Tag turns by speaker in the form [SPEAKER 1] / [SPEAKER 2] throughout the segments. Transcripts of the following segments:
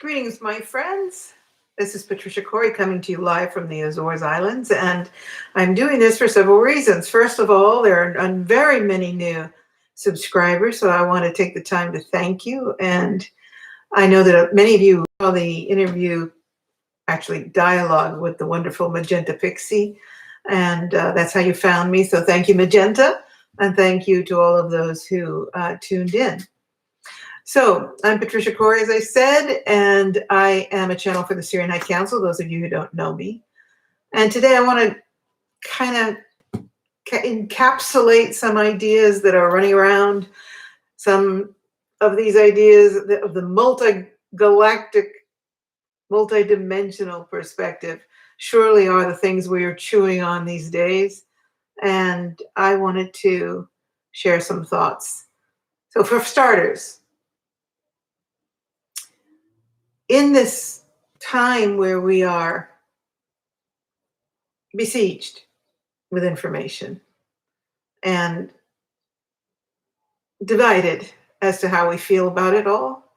[SPEAKER 1] Greetings, my friends. This is Patricia Cori coming to you live from the Azores Islands, and I'm doing this for several reasons. First of all, there are very many new subscribers, so I want to take the time to thank you. And I know that many of you saw the interview, actually dialogue with the wonderful Magenta Pixie, and that's how you found me. So thank you, Magenta, and thank you to all of those who tuned in. So I'm Patricia Cori, as I said, and I am a channel for the Sirian High Council, those of you who don't know me. And today I want to kind of encapsulate some ideas that are running around, some of these ideas of the multi-galactic, multi-dimensional perspective surely are the things we are chewing on these days. And I wanted to share some thoughts. So for starters, in this time where we are besieged with information and divided as to how we feel about it all,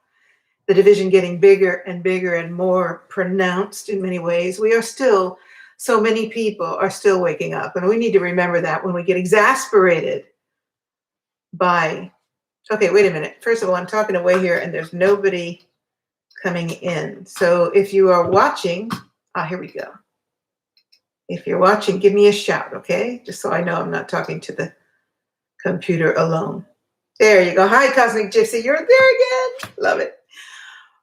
[SPEAKER 1] the division getting bigger and bigger and more pronounced in many ways, we are still, so many people are still waking up. And we need to remember that when we get exasperated by, okay, wait a minute. First of all, I'm talking away here and there's nobody coming in. So if you are watching, here we go. If you're watching, give me a shout, okay? Just so I know I'm not talking to the computer alone. There you go. Hi, Cosmic Gypsy. You're there again. Love it.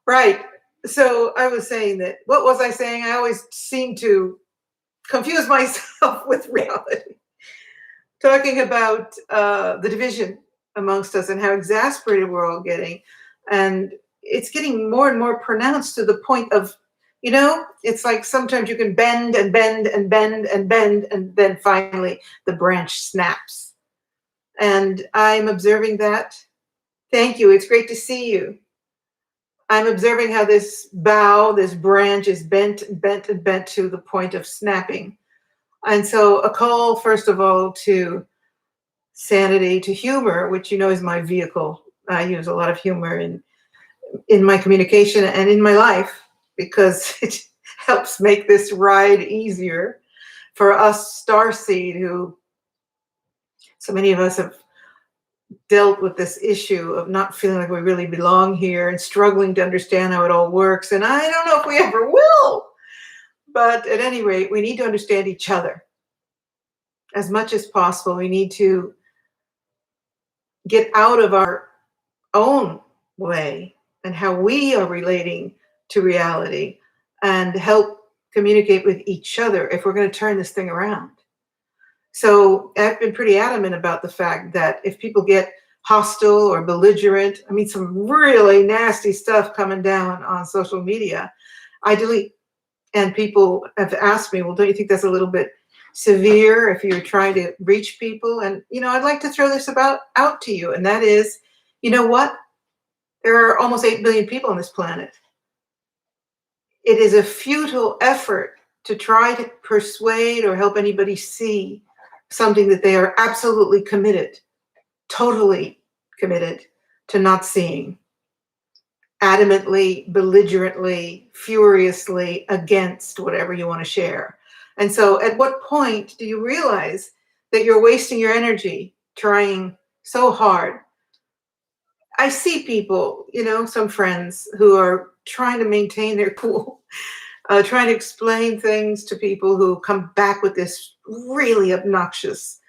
[SPEAKER 1] Right. So I was saying that, what was I saying? I always seem to confuse myself with reality. Talking about the division amongst us and how exasperated we're all getting. And it's getting more and more pronounced to the point of, you know, it's like sometimes you can bend and bend and bend and bend, and then finally the branch snaps. And I'm observing that. Thank you. It's great to see you. I'm observing how this bough, this branch is bent and bent and bent to the point of snapping. And so a call, first of all, to sanity, to humor, which you know is my vehicle. I use a lot of humor in my communication and in my life, because it helps make this ride easier for us starseed, who so many of us have dealt with this issue of not feeling like we really belong here and struggling to understand how it all works. And I don't know if we ever will, but at any rate, we need to understand each other as much as possible. We need to get out of our own way and how we are relating to reality and help communicate with each other if we're going to turn this thing around. So I've been pretty adamant about the fact that if people get hostile or belligerent, I mean, some really nasty stuff coming down on social media, I delete. And people have asked me, well, don't you think that's a little bit severe if you're trying to reach people? And, you know, I'd like to throw this out to you. And that is, you know what? There are almost 8 billion people on this planet. It is a futile effort to try to persuade or help anybody see something that they are absolutely committed, totally committed to not seeing, adamantly, belligerently, furiously against whatever you want to share. And so at what point do you realize that you're wasting your energy trying so hard? I see people, you know, some friends who are trying to maintain their cool, trying to explain things to people who come back with this really obnoxious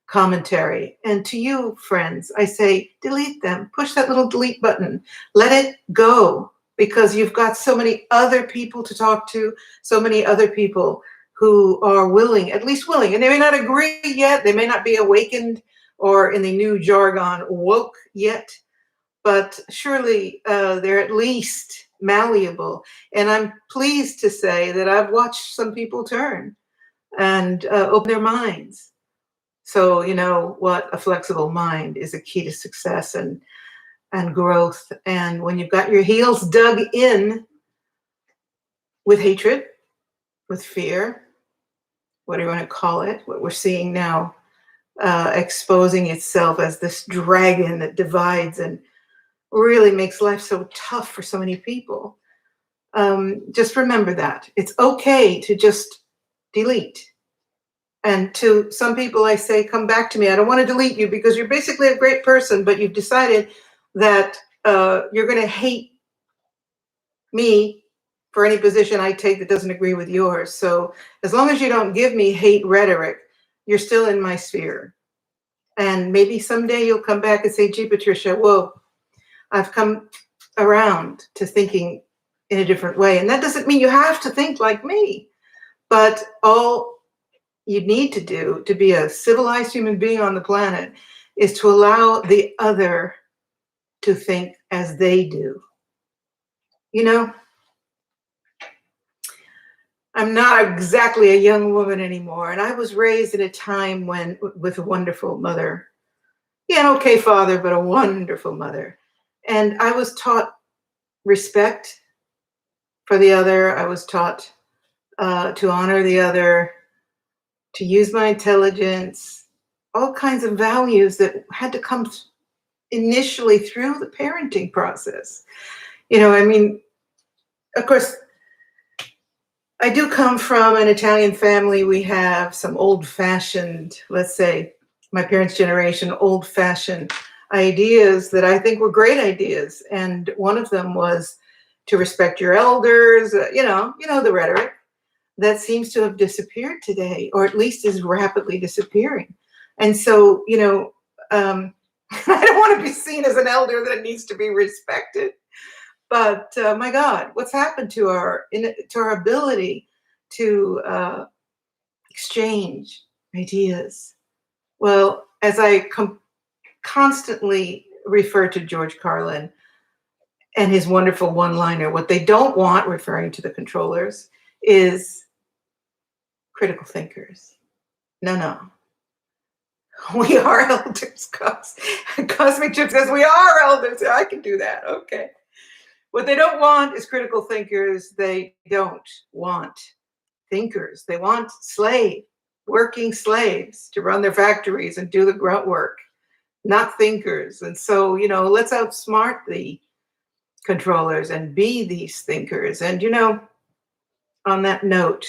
[SPEAKER 1] commentary. And to you, friends, I say, delete them. Push that little delete button. Let it go, because you've got so many other people to talk to, so many other people who are willing, at least willing, and they may not agree yet, they may not be awakened or, in the new jargon, woke yet, but surely they're at least malleable. And I'm pleased to say that I've watched some people turn and open their minds. So, you know what? A flexible mind is a key to success and growth. And when you've got your heels dug in with hatred, with fear, what do you want to call it? What we're seeing now, exposing itself as this dragon that divides and really makes life so tough for so many people. Just remember that. It's okay to just delete. And to some people, I say, come back to me. I don't want to delete you because you're basically a great person, but you've decided that you're going to hate me for any position I take that doesn't agree with yours. So as long as you don't give me hate rhetoric, you're still in my sphere. And maybe someday you'll come back and say, gee, Patricia, whoa, I've come around to thinking in a different way. And that doesn't mean you have to think like me, but all you need to do to be a civilized human being on the planet is to allow the other to think as they do. You know, I'm not exactly a young woman anymore, and I was raised in a time when, with a wonderful mother. Yeah, an okay father, but a wonderful mother. And I was taught respect for the other. I was taught to honor the other, to use my intelligence, all kinds of values that had to come initially through the parenting process. You know, I mean, of course, I do come from an Italian family. We have some old-fashioned, let's say, my parents' generation, old-fashioned ideas that I think were great ideas. And one of them was to respect your elders, you know, the rhetoric that seems to have disappeared today, or at least is rapidly disappearing. And so, you know, I don't want to be seen as an elder that needs to be respected. But my God, what's happened to our ability to exchange ideas? Well, as I constantly refer to George Carlin and his wonderful one-liner, what they don't want, referring to the controllers, is critical thinkers. No. We are elders. Cosmic Chip says we are elders. I can do that. Okay. What they don't want is critical thinkers. They don't want thinkers. They want working slaves to run their factories and do the grunt work, not thinkers. And so, you know, let's outsmart the controllers and be these thinkers. And, you know, on that note,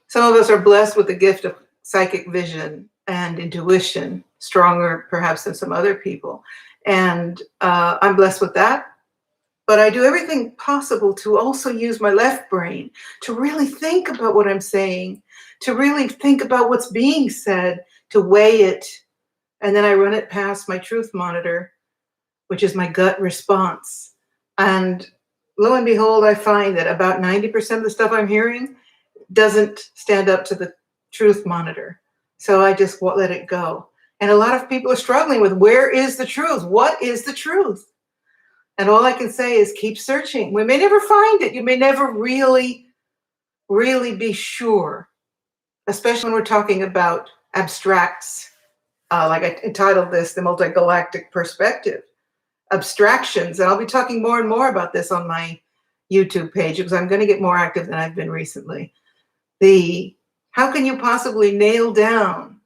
[SPEAKER 1] some of us are blessed with the gift of psychic vision and intuition, stronger perhaps than some other people. And I'm blessed with that. But I do everything possible to also use my left brain to really think about what I'm saying, to really think about what's being said, to weigh it. And then I run it past my truth monitor, which is my gut response. And lo and behold, I find that about 90% of the stuff I'm hearing doesn't stand up to the truth monitor. So I just let it go. And a lot of people are struggling with, where is the truth? What is the truth? And all I can say is keep searching. We may never find it. You may never really, really be sure, especially when we're talking about abstracts. Like I entitled this, The Multi-Galactic Perspective. Abstractions. And I'll be talking more and more about this on my YouTube page because I'm going to get more active than I've been recently. How can you possibly nail down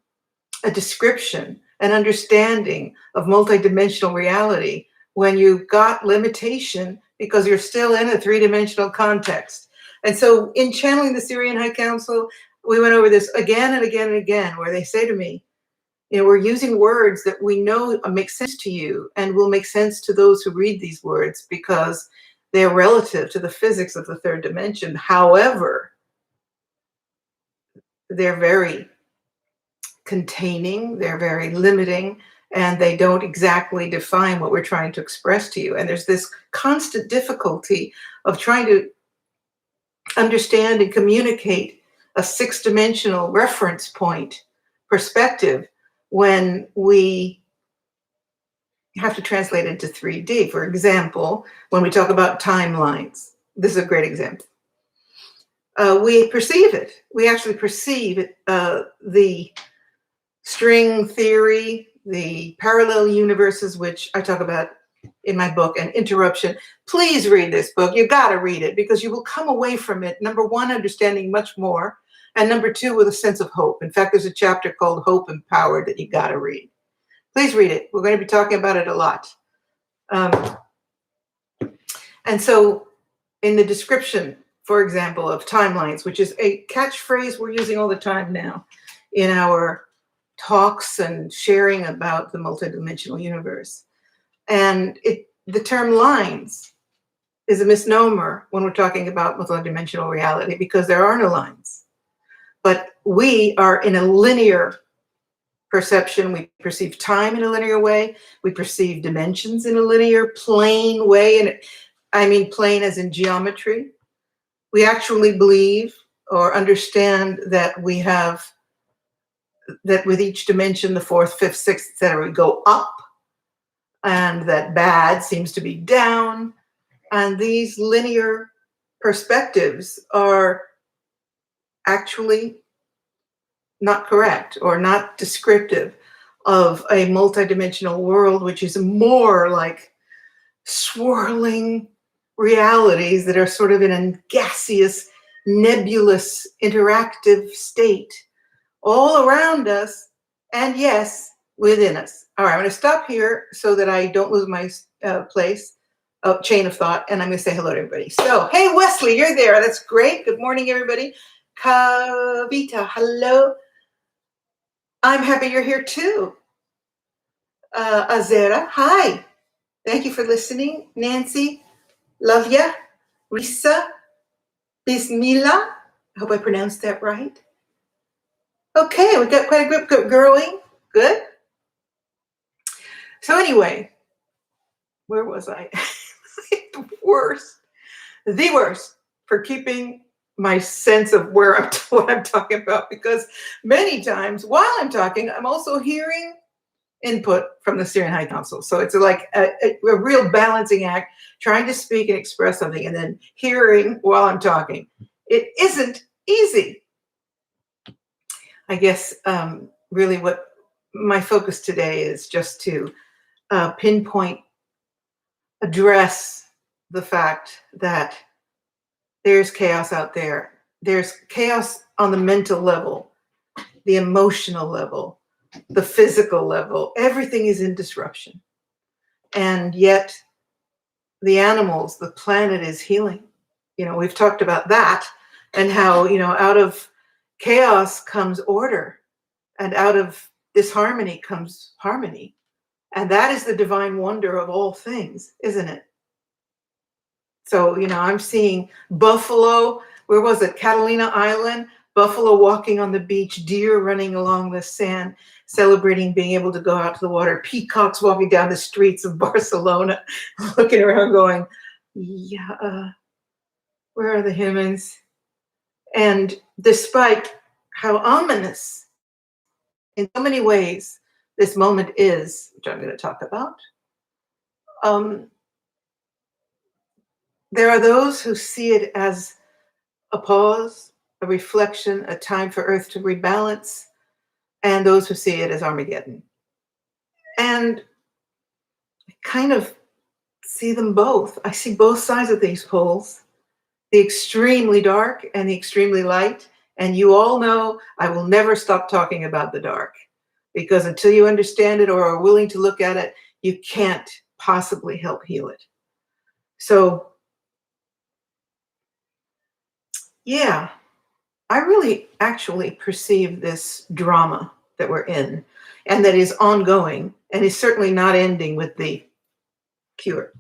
[SPEAKER 1] a description, an understanding of multidimensional reality when you've got limitation because you're still in a three-dimensional context? And so in channeling the Sirian High Council, we went over this again and again and again, where they say to me, you know, we're using words that we know make sense to you and will make sense to those who read these words because they're relative to the physics of the third dimension. However, they're very containing, they're very limiting, and they don't exactly define what we're trying to express to you. And there's this constant difficulty of trying to understand and communicate a six-dimensional reference point perspective when we have to translate into 3D. For example, when we talk about timelines, this is a great example. We perceive it. We actually perceive it, the string theory, the parallel universes, which I talk about in my book, and interruption. Please read this book. You've got to read it because you will come away from it, number one, understanding much more, and number two, with a sense of hope. In fact, there's a chapter called Hope Empowered that you got to read. Please read it. We're going to be talking about it a lot. And so in the description, for example, of timelines, which is a catchphrase we're using all the time now in our talks and sharing about the multidimensional universe. And the term lines is a misnomer when we're talking about multidimensional reality, because there are no lines. But we are in a linear perception. We perceive time in a linear way. We perceive dimensions in a linear, plane way. And I mean plane as in geometry. We actually believe or understand that we have, that with each dimension, the fourth, fifth, sixth, etc., we go up, and that bad seems to be down. And these linear perspectives are actually not correct or not descriptive of a multidimensional world, which is more like swirling realities that are sort of in a gaseous, nebulous, interactive state all around us, and yes, within us. All right, I'm going to stop here so that I don't lose my chain of thought, and I'm going to say hello to everybody. So, hey, Wesley, you're there. That's great. Good morning, everybody. Kavita, hello. I'm happy you're here too. Azera, hi. Thank you for listening. Nancy, love ya. Risa, Bismillah. I hope I pronounced that right. Okay, we've got quite a group growing. Good. So anyway, where was I? The worst for keeping my sense of what I'm talking about, because many times while I'm talking, I'm also hearing input from the Sirian High Council. So it's like a real balancing act, trying to speak and express something and then hearing while I'm talking. It isn't easy. I guess really what my focus today is just to pinpoint, address the fact that there's chaos out there. There's chaos on the mental level, the emotional level, the physical level. Everything is in disruption. And yet the animals, the planet is healing. You know, we've talked about that, and how, you know, out of chaos comes order, and out of disharmony comes harmony. And that is the divine wonder of all things, isn't it? So, you know, I'm seeing buffalo, where was it? Catalina Island, buffalo walking on the beach, deer running along the sand, celebrating being able to go out to the water, peacocks walking down the streets of Barcelona, looking around going, yeah, where are the humans? And despite how ominous in so many ways this moment is, which I'm going to talk about, there are those who see it as a pause, a reflection, a time for Earth to rebalance, and those who see it as Armageddon. And I kind of see them both. I see both sides of these poles, the extremely dark and the extremely light. And you all know I will never stop talking about the dark, because until you understand it or are willing to look at it, you can't possibly help heal it. So, yeah, I really actually perceive this drama that we're in, and that is ongoing and is certainly not ending with the cure,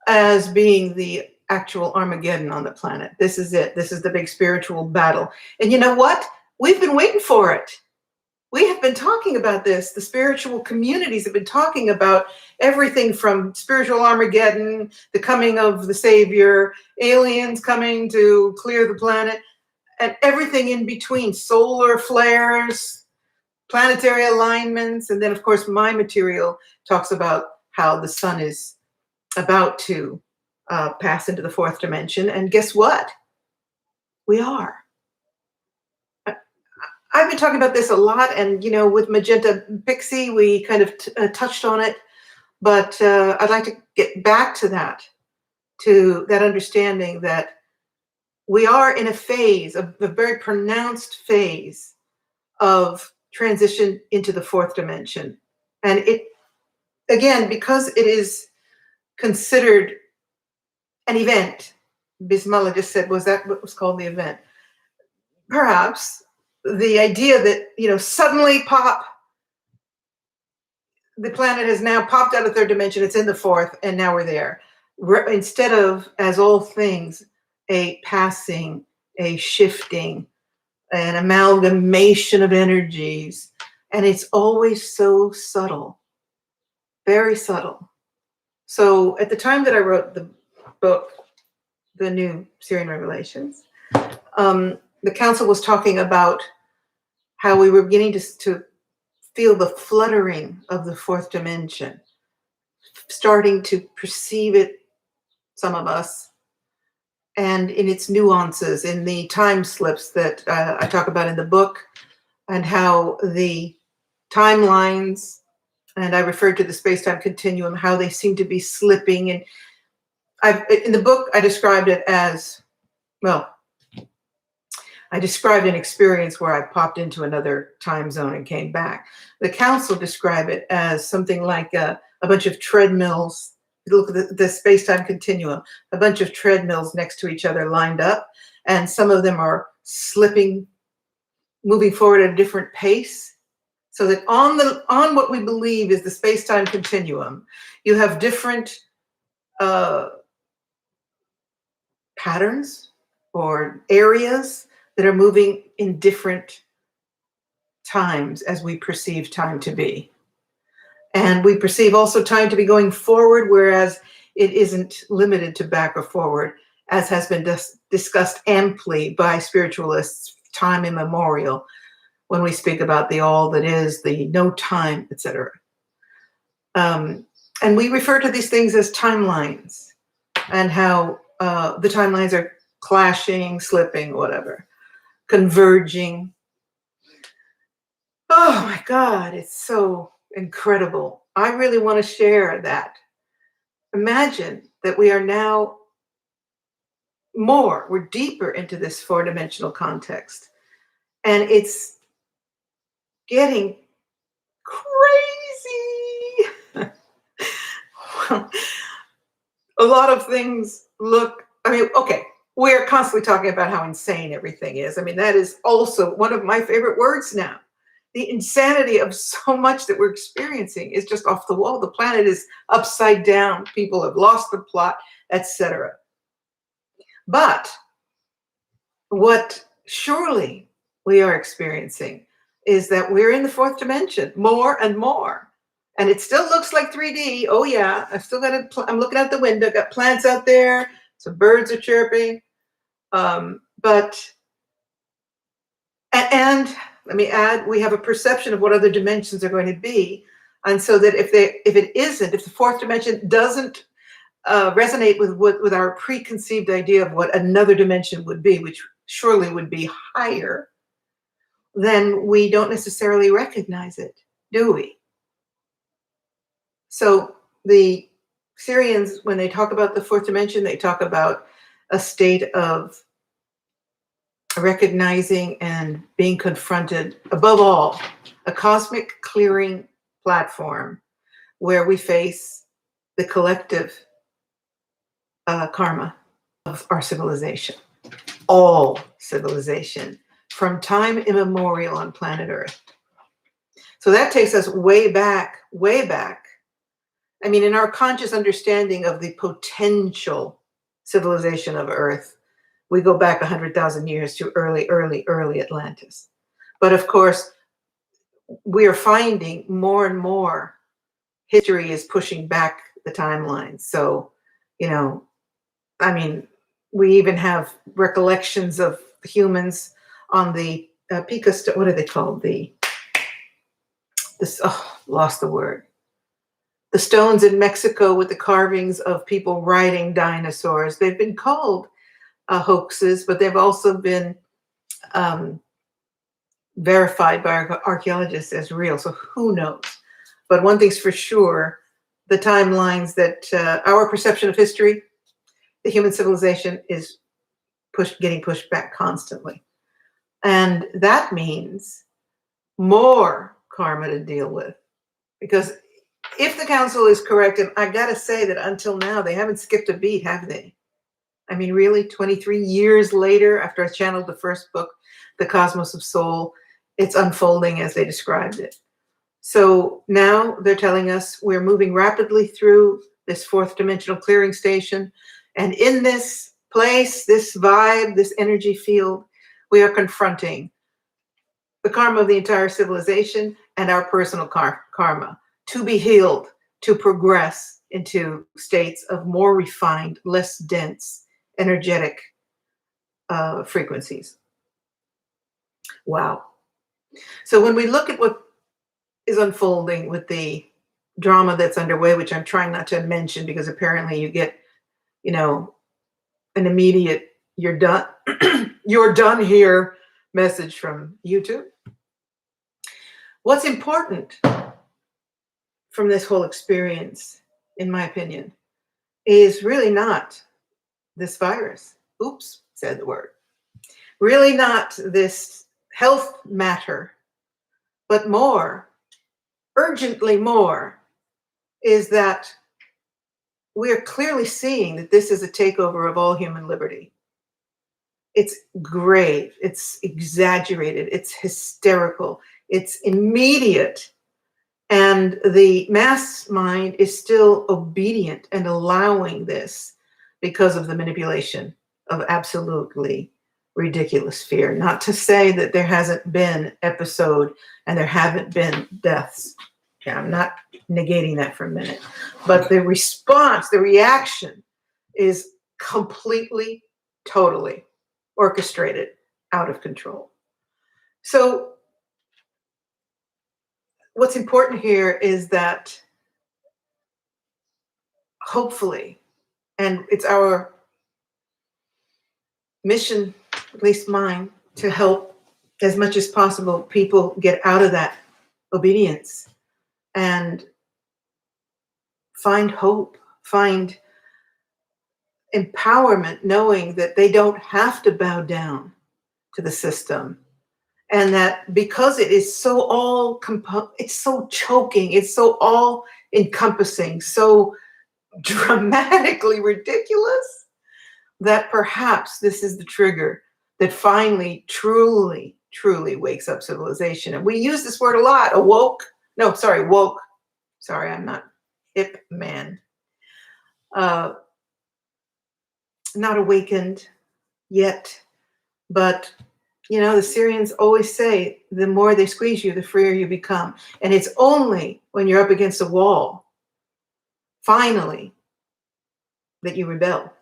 [SPEAKER 1] as being the actual Armageddon on the planet. This is it. This is the big spiritual battle. And you know what? We've been waiting for it. We have been talking about this. The spiritual communities have been talking about everything from spiritual Armageddon, the coming of the Savior, aliens coming to clear the planet, and everything in between, solar flares, planetary alignments. And then, of course, my material talks about how the sun is about to pass into the fourth dimension. And guess what? We are. I've been talking about this a lot, and, you know, with Magenta Pixie, we kind of touched on it, but I'd like to get back to that understanding that we are in a phase, a very pronounced phase of transition into the fourth dimension. And it, again, because it is considered an event, Bismillah just said, was that what was called the event? Perhaps the idea that, suddenly pop, the planet has now popped out of third dimension, it's in the fourth, and now we're there. Instead of, as all things, a passing, a shifting, an amalgamation of energies, and it's always so subtle, very subtle. So at the time that I wrote the book, the new Sirian Revelations, the council was talking about how we were beginning to feel the fluttering of the fourth dimension, starting to perceive it, some of us, and in its nuances, in the time slips that I talk about in the book, and how the timelines, and I referred to the space-time continuum, how they seem to be slipping. And in the book, I described it as, well, I described an experience where I popped into another time zone and came back. The council described it as something like a bunch of treadmills. Look at the space-time continuum, a bunch of treadmills next to each other lined up, and some of them are slipping, moving forward at a different pace. So that on what we believe is the space-time continuum, you have different patterns or areas that are moving in different times as we perceive time to be. And we perceive also time to be going forward, whereas it isn't limited to back or forward, as has been discussed amply by spiritualists time immemorial, when we speak about the all that is, the no time, etc. And we refer to these things as timelines, and how the timelines are clashing, slipping, whatever, converging. Oh my God, it's so incredible. I really want to share that. Imagine that we are now we're deeper into this four-dimensional context, and it's getting crazy. A lot of things okay, we're constantly talking about how insane everything is. That is also one of my favorite words now. The insanity of so much that we're experiencing is just off the wall. The planet is upside down. People have lost the plot, etc. But what surely we are experiencing is that we're in the fourth dimension more and more. And it still looks like 3D. Oh yeah, I'm looking out the window, got plants out there, some birds are chirping. And let me add, we have a perception of what other dimensions are going to be. And so that if the fourth dimension doesn't resonate with our preconceived idea of what another dimension would be, which surely would be higher, then we don't necessarily recognize it, do we? So the Sirians, when they talk about the fourth dimension, they talk about a state of recognizing and being confronted, above all, a cosmic clearing platform where we face the collective karma of our civilization, all civilization, from time immemorial on planet Earth. So that takes us way back, way back. In our conscious understanding of the potential civilization of Earth, we go back 100,000 years to early Atlantis. But of course, we are finding more and more history is pushing back the timeline. So, we even have recollections of humans on the Pica, what are they called? Lost the word. The stones in Mexico with the carvings of people riding dinosaurs. They've been called hoaxes, but they've also been verified by archaeologists as real. So who knows? But one thing's for sure, the timelines that our perception of history, the human civilization is getting pushed back constantly. And that means more karma to deal with. Because if the council is correct, and I got to say that until now, they haven't skipped a beat, have they? I mean, really, 23 years later, after I channeled the first book, The Cosmos of Soul, it's unfolding as they described it. So now they're telling us we're moving rapidly through this fourth dimensional clearing station. And in this place, this vibe, this energy field, we are confronting the karma of the entire civilization and our personal karma to be healed, to progress into states of more refined, less dense, energetic frequencies. Wow. So when we look at what is unfolding with the drama that's underway, which I'm trying not to mention because apparently you get, an immediate "you're done, you're done here" message from YouTube. What's important from this whole experience, in my opinion, is really not this virus. Oops, said the word. Really not this health matter, but more, urgently more, is that we're clearly seeing that this is a takeover of all human liberty. It's grave, it's exaggerated, it's hysterical, it's immediate. And the mass mind is still obedient and allowing this because of the manipulation of absolutely ridiculous fear. Not to say that there hasn't been episode and there haven't been deaths. Yeah, I'm not negating that for a minute. But the response, the reaction is completely, totally orchestrated, out of control. So what's important here is that hopefully, and it's our mission, at least mine, to help as much as possible people get out of that obedience and find hope, find empowerment, knowing that they don't have to bow down to the system. And that because it is so it's so choking, it's so all encompassing, so dramatically ridiculous, that perhaps this is the trigger that finally truly wakes up civilization. And we use this word a lot, woke. Sorry, I'm not hip man. Not awakened yet, but the Sirians always say the more they squeeze you, the freer you become. And it's only when you're up against a wall, finally, that you rebel.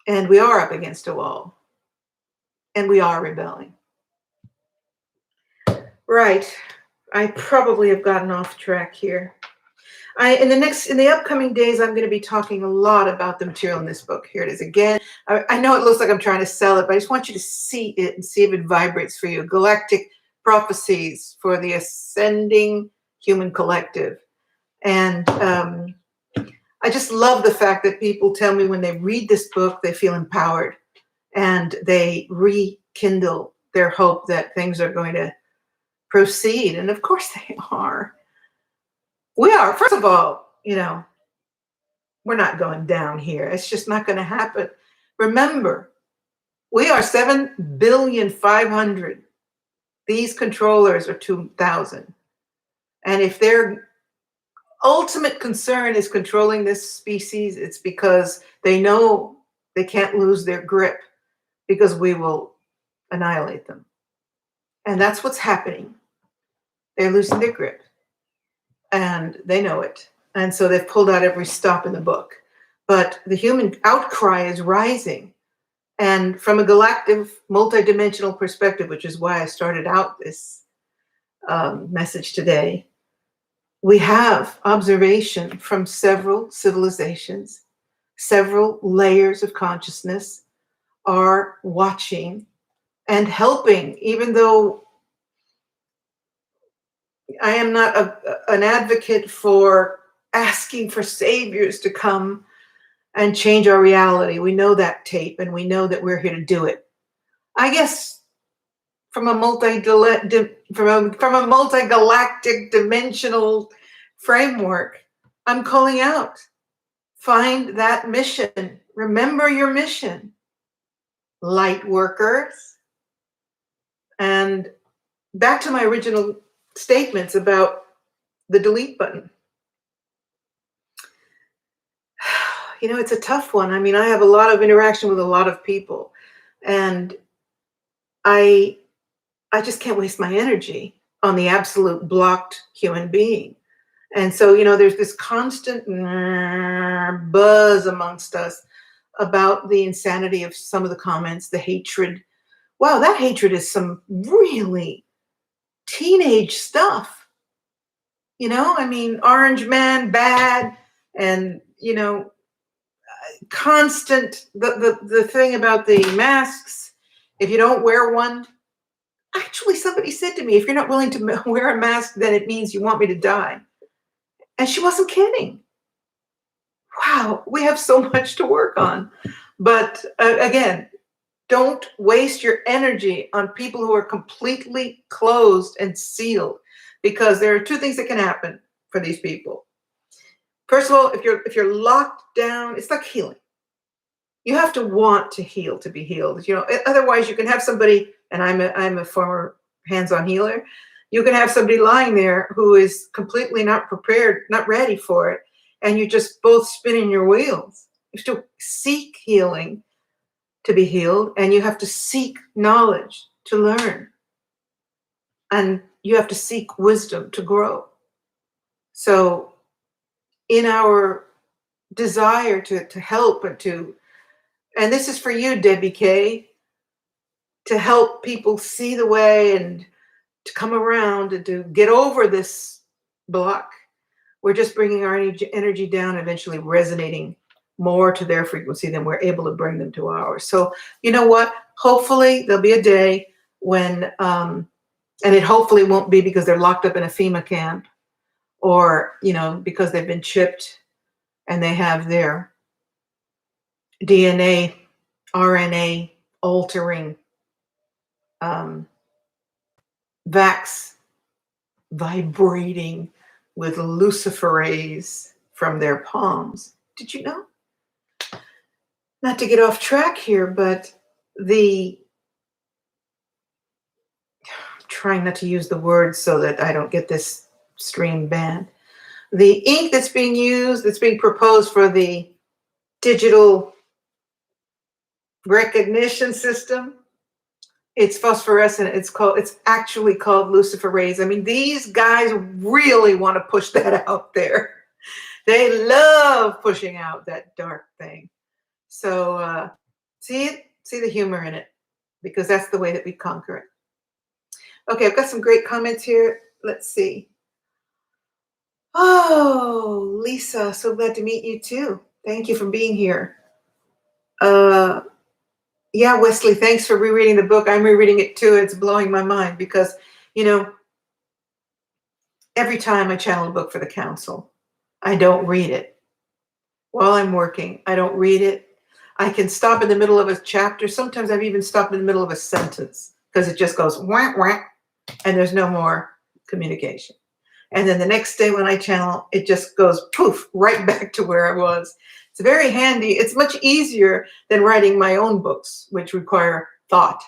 [SPEAKER 1] And we are up against a wall. And we are rebelling. Right. I probably have gotten off track here. In the upcoming days, I'm going to be talking a lot about the material in this book. Here it is again. I know it looks like I'm trying to sell it, but I just want you to see it and see if it vibrates for you. Galactic Prophecies for the Ascending Human Collective. And I just love the fact that people tell me when they read this book, they feel empowered and they rekindle their hope that things are going to proceed. And of course they are. We are. First of all, we're not going down here. It's just not going to happen. Remember, we are 7,500,000,000. These controllers are 2,000. And if their ultimate concern is controlling this species, it's because they know they can't lose their grip because we will annihilate them. And that's what's happening. They're losing their grip. And they know it. And so they've pulled out every stop in the book. But the human outcry is rising. And from a galactic, multidimensional perspective, which is why I started out this message today, we have observation from several civilizations, several layers of consciousness are watching and helping, even though I am not an advocate for asking for saviors to come and change our reality. We know that tape and we know that we're here to do it. I guess from a multi-galactic dimensional framework, I'm calling out Find that mission. Remember your mission, light workers. And back to my original statements about the delete button. You know, it's a tough one. I mean, I have a lot of interaction with a lot of people, and I just can't waste my energy on the absolute blocked human being. And so, you know, there's this constant buzz amongst us about the insanity of some of the comments, the hatred. Wow, that hatred is some really teenage stuff. You know, I mean, orange man, bad, and, you know, constant, the thing about the masks, if you don't wear one, actually somebody said to me, if you're not willing to wear a mask, then it means you want me to die. And she wasn't kidding. Wow, we have so much to work on. But again, don't waste your energy on people who are completely closed and sealed, because there are two things that can happen for these people. First of all, if you're locked down, it's like healing. You have to want to heal to be healed. You know, otherwise you can have somebody, and I'm a former hands-on healer. You can have somebody lying there who is completely not prepared, not ready for it, and you're just both spinning your wheels. You have to seek healing to be healed, and you have to seek knowledge to learn, and you have to seek wisdom to grow. So in our desire to help and this is for you, Debbie K, to help people see the way and to come around and to get over this block, we're just bringing our energy down, eventually resonating more to their frequency than we're able to bring them to ours. So you know what? Hopefully there'll be a day when, and it hopefully won't be because they're locked up in a FEMA camp, or, you know, because they've been chipped and they have their DNA, RNA altering vax vibrating with luciferase from their palms. Did you know? Not to get off track here, but trying not to use the word so that I don't get this stream banned. The ink that's being used, that's being proposed for the digital recognition system, it's phosphorescent. It's actually called luciferase. I mean, these guys really want to push that out there. They love pushing out that dark thing. So see the humor in it, because that's the way that we conquer it. Okay, I've got some great comments here. Let's see. Oh, Lisa, so glad to meet you too. Thank you for being here. Yeah, Wesley, thanks for rereading the book. I'm rereading it too. It's blowing my mind because, you know, every time I channel a book for the council, I don't read it. While I'm working, I don't read it. I can stop in the middle of a chapter. Sometimes I've even stopped in the middle of a sentence because it just goes whack, whack, and there's no more communication. And then the next day when I channel, it just goes poof, right back to where I was. It's very handy. It's much easier than writing my own books, which require thought.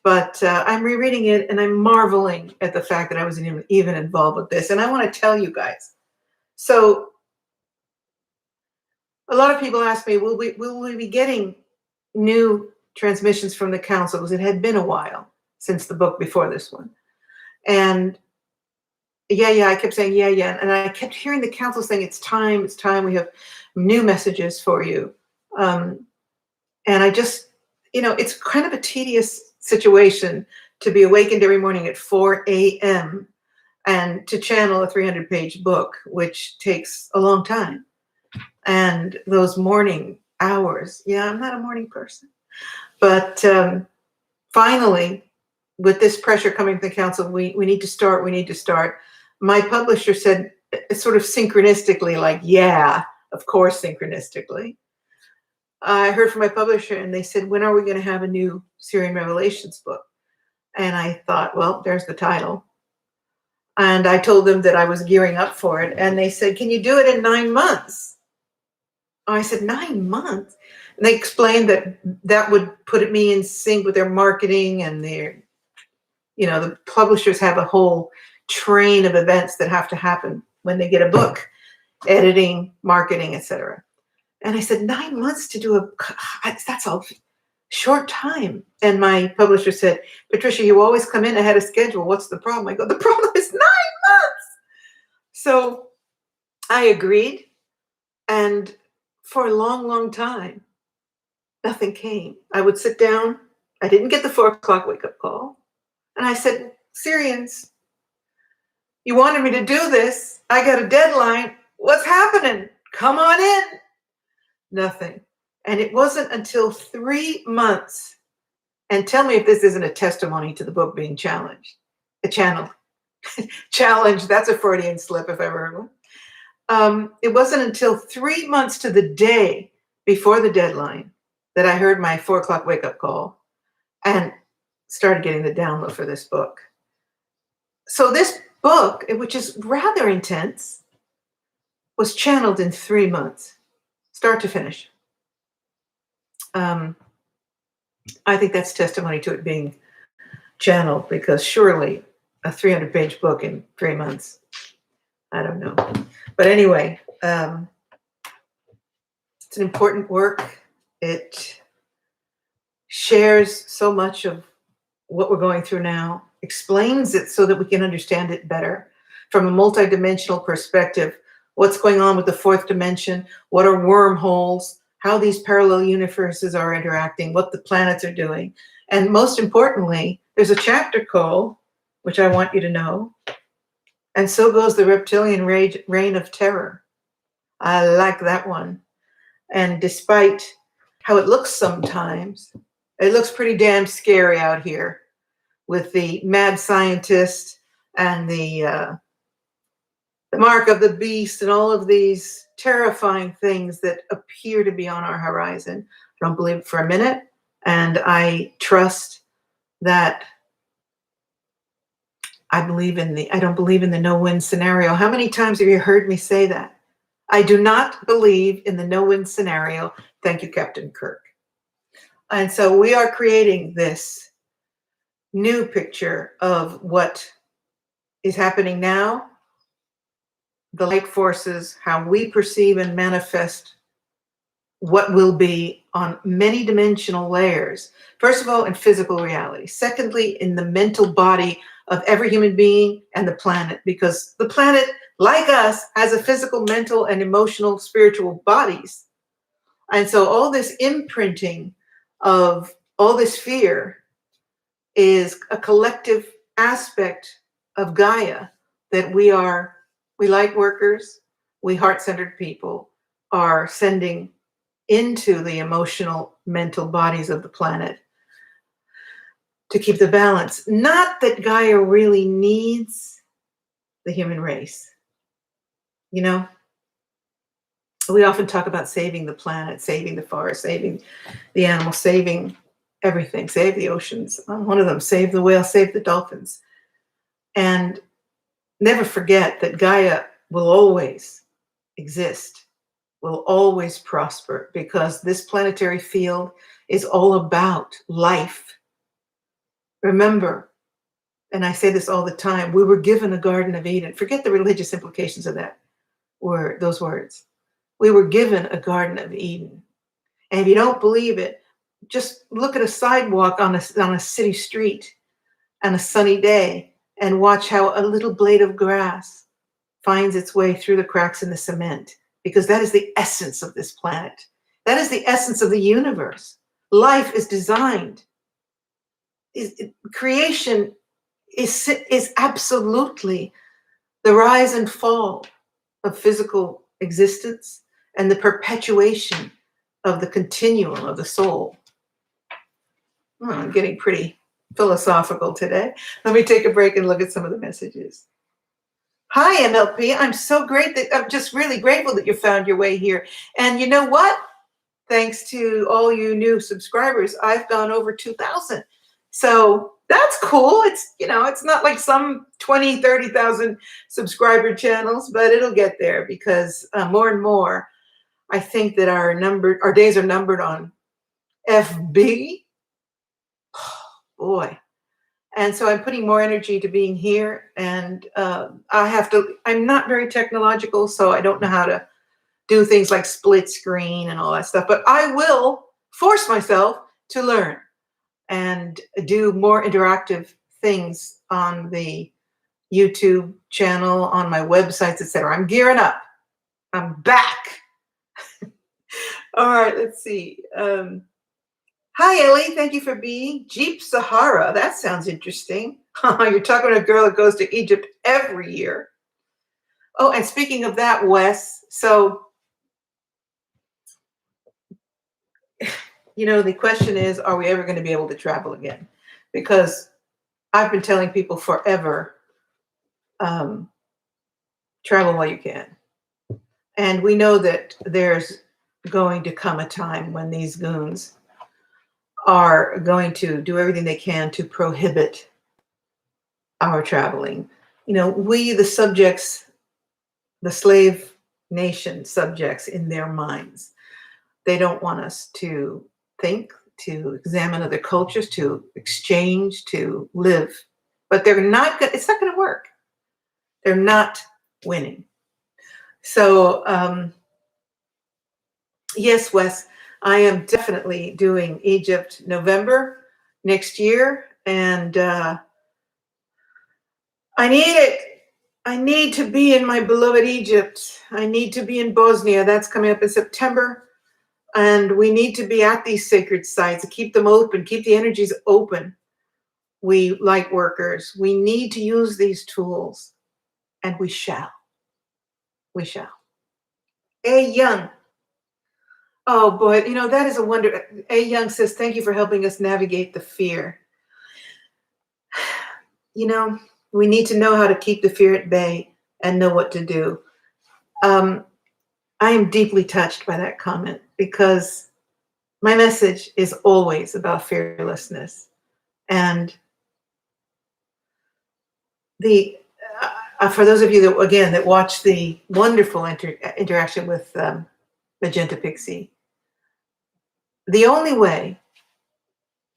[SPEAKER 1] But I'm rereading it, and I'm marveling at the fact that I was even involved with this. And I want to tell you guys. So a lot of people ask me, will we be getting new transmissions from the council? Because it had been a while since the book before this one. And yeah, I kept saying, yeah. And I kept hearing the council saying, it's time. We have new messages for you. And I just, you know, it's kind of a tedious situation to be awakened every morning at 4 a.m. and to channel a 300-page book, which takes a long time. And those morning hours, yeah, I'm not a morning person. But finally, with this pressure coming from the council, we need to start. My publisher said, sort of synchronistically, like, yeah, of course, synchronistically. I heard from my publisher and they said, when are we going to have a new Sirian Revelations book? And I thought, well, there's the title. And I told them that I was gearing up for it. And they said, can you do it in 9 months? I said, 9 months? And they explained that that would put me in sync with their marketing and their, the publishers have a whole train of events that have to happen when they get a book, editing, marketing, etc. And I said, 9 months to do that's a short time. And my publisher said, Patricia, you always come in ahead of schedule. What's the problem? I go, the problem is 9 months. So I agreed. And for a long, long time, nothing came. I would sit down. I didn't get the 4 o'clock wake-up call. And I said, Sirians, you wanted me to do this. I got a deadline. What's happening? Come on in. Nothing. And it wasn't until 3 months, and tell me if this isn't a testimony to the book being challenged. A channel. Challenge, that's a Freudian slip if I ever heard one. It wasn't until 3 months to the day before the deadline that I heard my 4 o'clock wake-up call and started getting the download for this book. So this book, which is rather intense, was channeled in 3 months, start to finish. I think that's testimony to it being channeled, because surely a 300-page book in 3 months, I don't know. But anyway, it's an important work. It shares so much of what we're going through now, explains it so that we can understand it better from a multidimensional perspective. What's going on with the fourth dimension? What are wormholes? How these parallel universes are interacting, what the planets are doing. And most importantly, there's a chapter called, which I want you to know, and so goes the reptilian reign of terror. I like that one. And despite how it looks sometimes, it looks pretty damn scary out here with the mad scientist and the mark of the beast and all of these terrifying things that appear to be on our horizon. I don't believe it for a minute. And I trust that I don't believe in the no-win scenario. How many times have you heard me say that? I do not believe in the no-win scenario. Thank you, Captain Kirk. And so we are creating this new picture of what is happening now, the light forces, how we perceive and manifest what will be on many dimensional layers. First of all, in physical reality. Secondly, in the mental body of every human being and the planet, because the planet, like us, has a physical, mental, and emotional, spiritual bodies. And so all this imprinting of all this fear is a collective aspect of Gaia that we light workers, we heart-centered people are sending into the emotional, mental bodies of the planet to keep the balance. Not that Gaia really needs the human race. You know, we often talk about saving the planet, saving the forest, saving the animals, saving everything, save the oceans. One of them, save the whale, save the dolphins. And never forget that Gaia will always exist, will always prosper, because this planetary field is all about life. Remember, and I say this all the time, we were given a Garden of Eden. Forget the religious implications of those words. We were given a Garden of Eden. And if you don't believe it, just look at a sidewalk on a city street on a sunny day and watch how a little blade of grass finds its way through the cracks in the cement, because that is the essence of this planet. That is the essence of the universe. Life is designed. Creation is absolutely the rise and fall of physical existence and the perpetuation of the continuum of the soul. Oh, I'm getting pretty philosophical today. Let me take a break and look at some of the messages. Hi, MLP. I'm just really grateful that you found your way here. And you know what? Thanks to all you new subscribers, I've gone over 2,000. So that's cool. It's not like some 20, 30,000 subscriber channels, but it'll get there, because more and more I think that our days are numbered on FB. Boy. And so I'm putting more energy to being here. And I'm not very technological, so I don't know how to do things like split screen and all that stuff. But I will force myself to learn and do more interactive things on the YouTube channel, on my websites, etc. I'm gearing up. I'm back. All right, let's see. Hi, Ellie. Thank you for being Jeep Sahara. That sounds interesting. You're talking to a girl that goes to Egypt every year. Oh, and speaking of that, Wes, so, the question is, are we ever going to be able to travel again? Because I've been telling people forever, travel while you can. And we know that there's going to come a time when these goons are going to do everything they can to prohibit our traveling. We, the subjects, the slave nation subjects in their minds, they don't want us to think, to examine other cultures, to exchange, to live. But it's not going to work. They're not winning. So, yes, Wes, I am definitely doing Egypt November next year. And I need it. I need to be in my beloved Egypt. I need to be in Bosnia. That's coming up in September. And we need to be at these sacred sites, keep them open, keep the energies open. We, light workers, we need to use these tools, and we shall. We shall. A Young. Oh boy, that is a wonder. A Young says, thank you for helping us navigate the fear. We need to know how to keep the fear at bay and know what to do. I am deeply touched by that comment, because my message is always about fearlessness. And for those of you that watch the wonderful interaction with Magenta Pixie, the only way,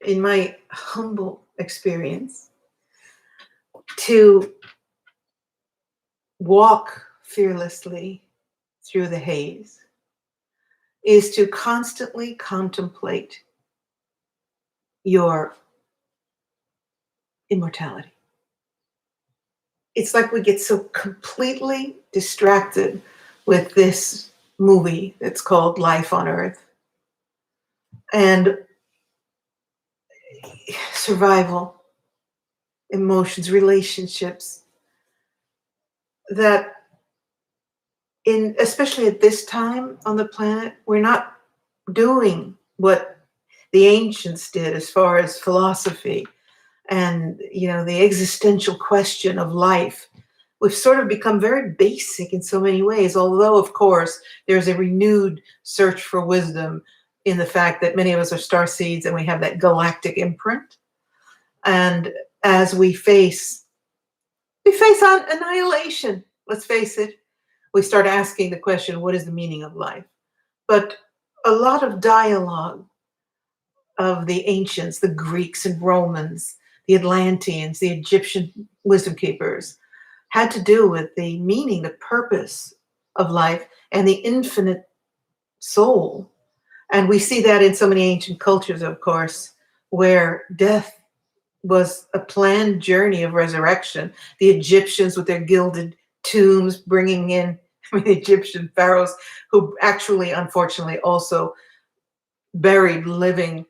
[SPEAKER 1] in my humble experience, to walk fearlessly through the haze is to constantly contemplate your immortality. It's like we get so completely distracted with this movie that's called Life on Earth, and survival, emotions, relationships, that especially at this time on the planet, we're not doing what the ancients did as far as philosophy and the existential question of life. We've sort of become very basic in so many ways, although of course there's a renewed search for wisdom in the fact that many of us are star seeds and we have that galactic imprint. And as we face on annihilation, let's face it, we start asking the question, what is the meaning of life? But a lot of dialogue of the ancients, the Greeks and Romans, the Atlanteans, the Egyptian wisdom keepers, had to do with the meaning, the purpose of life, and the infinite soul. And we see that in so many ancient cultures, of course, where death was a planned journey of resurrection. The Egyptians with their gilded tombs bringing in the Egyptian pharaohs, who actually, unfortunately, also buried living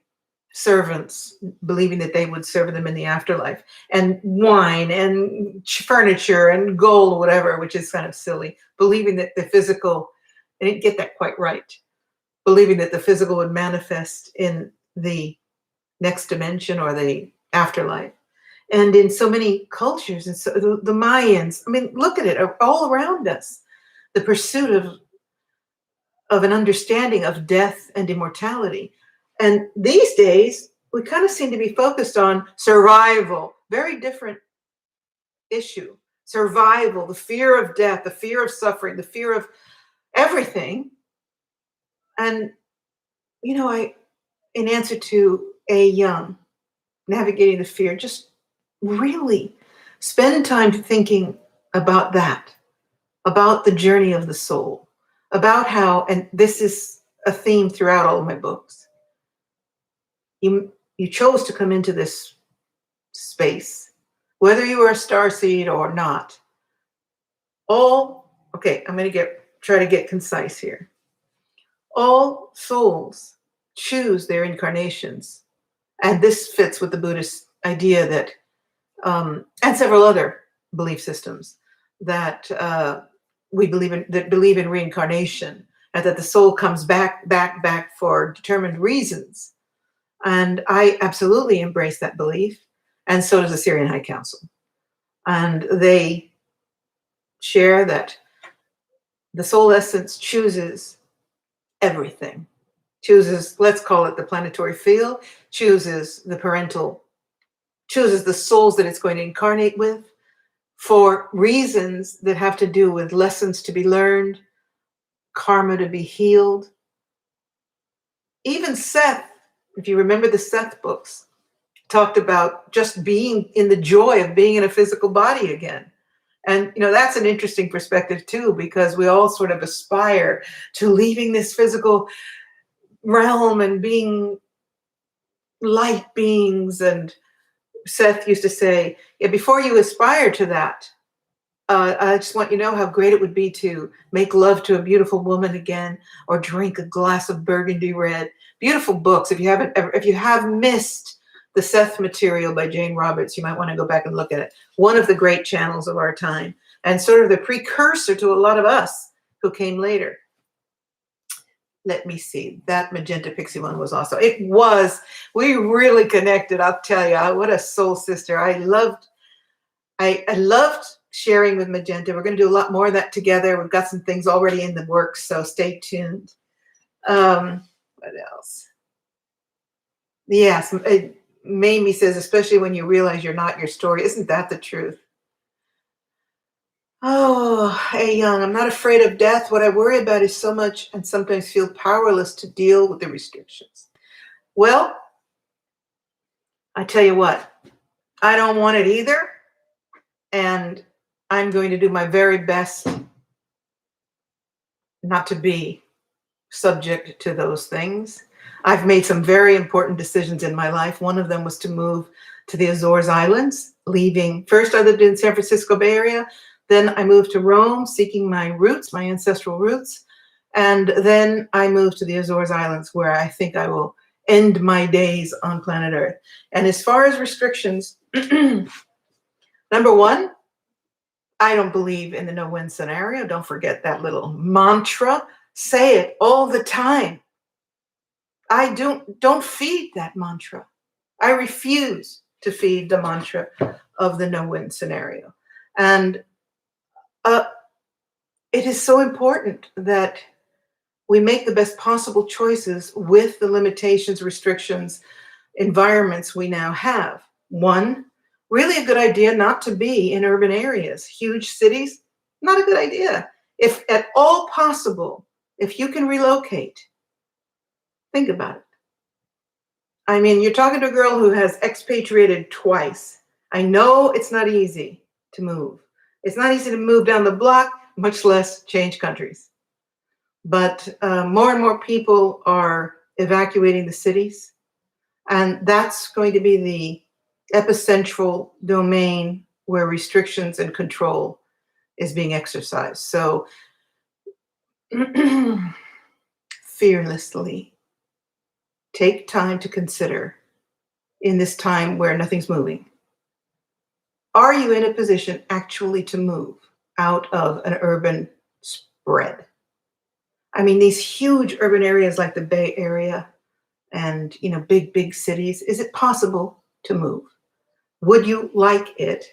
[SPEAKER 1] servants, believing that they would serve them in the afterlife, and wine and furniture and gold, whatever, which is kind of silly, believing that the physical, I didn't get that quite right, believing that the physical would manifest in the next dimension or the afterlife. And in so many cultures, and so the Mayans, I mean, look at it all around us, the pursuit of an understanding of death and immortality. And these days, we kind of seem to be focused on survival, very different issue. Survival, the fear of death, the fear of suffering, the fear of everything. And, in answer to A. Young, Navigating the Fear, just really spend time thinking about that, about the journey of the soul, about how, and this is a theme throughout all of my books, you chose to come into this space, whether you are a starseed or not. I'm going to try to get concise here. All souls choose their incarnations, and this fits with the Buddhist idea that, and several other belief systems that we believe in reincarnation, and that the soul comes back for determined reasons. And I absolutely embrace that belief, and so does the Sirian High Council. And they share that the soul essence chooses everything, chooses, let's call it the planetary field, chooses the parental, chooses the souls that it's going to incarnate with for reasons that have to do with lessons to be learned, karma to be healed. Even Seth, if you remember the Seth books, talked about just being in the joy of being in a physical body again. And, that's an interesting perspective too, because we all sort of aspire to leaving this physical realm and being light beings. And Seth used to say, yeah, before you aspire to that, I just want you to know how great it would be to make love to a beautiful woman again, or drink a glass of burgundy red. Beautiful books. If you have missed the Seth material by Jane Roberts, you might want to go back and look at it. One of the great channels of our time, and sort of the precursor to a lot of us who came later. Let me see. That Magenta Pixie one was also. We really connected. I'll tell you, what a soul sister. I loved sharing with Magenta. We're going to do a lot more of that together. We've got some things already in the works, so stay tuned. What else? Yes, Mamie says, especially when you realize you're not your story. Isn't that the truth? Oh, hey, Young, I'm not afraid of death. What I worry about is so much, and sometimes feel powerless to deal with the restrictions. Well, I tell you what, I don't want it either. And I'm going to do my very best not to be subject to those things. I've made some very important decisions in my life. One of them was to move to the Azores Islands, first I lived in San Francisco Bay Area, then I moved to Rome, seeking my roots, my ancestral roots, and then I moved to the Azores Islands, where I think I will end my days on planet Earth. And as far as restrictions, number one, I don't believe in the no-win scenario. Don't forget that little mantra. Say it all the time. I don't feed that mantra. I refuse to feed the mantra of the no-win scenario. And it is so important that we make the best possible choices with the limitations, restrictions, environments we now have. One, really a good idea not to be in urban areas. Huge cities, not a good idea. If at all possible, if you can relocate, think about it. I mean, you're talking to a girl who has expatriated twice. I know it's not easy to move. It's not easy to move down the block, much less change countries. But more and more people are evacuating the cities. And that's going to be the epicentral domain where restrictions and control is being exercised. So fearlessly take time to consider, in this time where nothing's moving, are you in a position actually to move out of an urban spread? I mean, these huge urban areas like the Bay Area and, big cities, is it possible to move? Would you like it?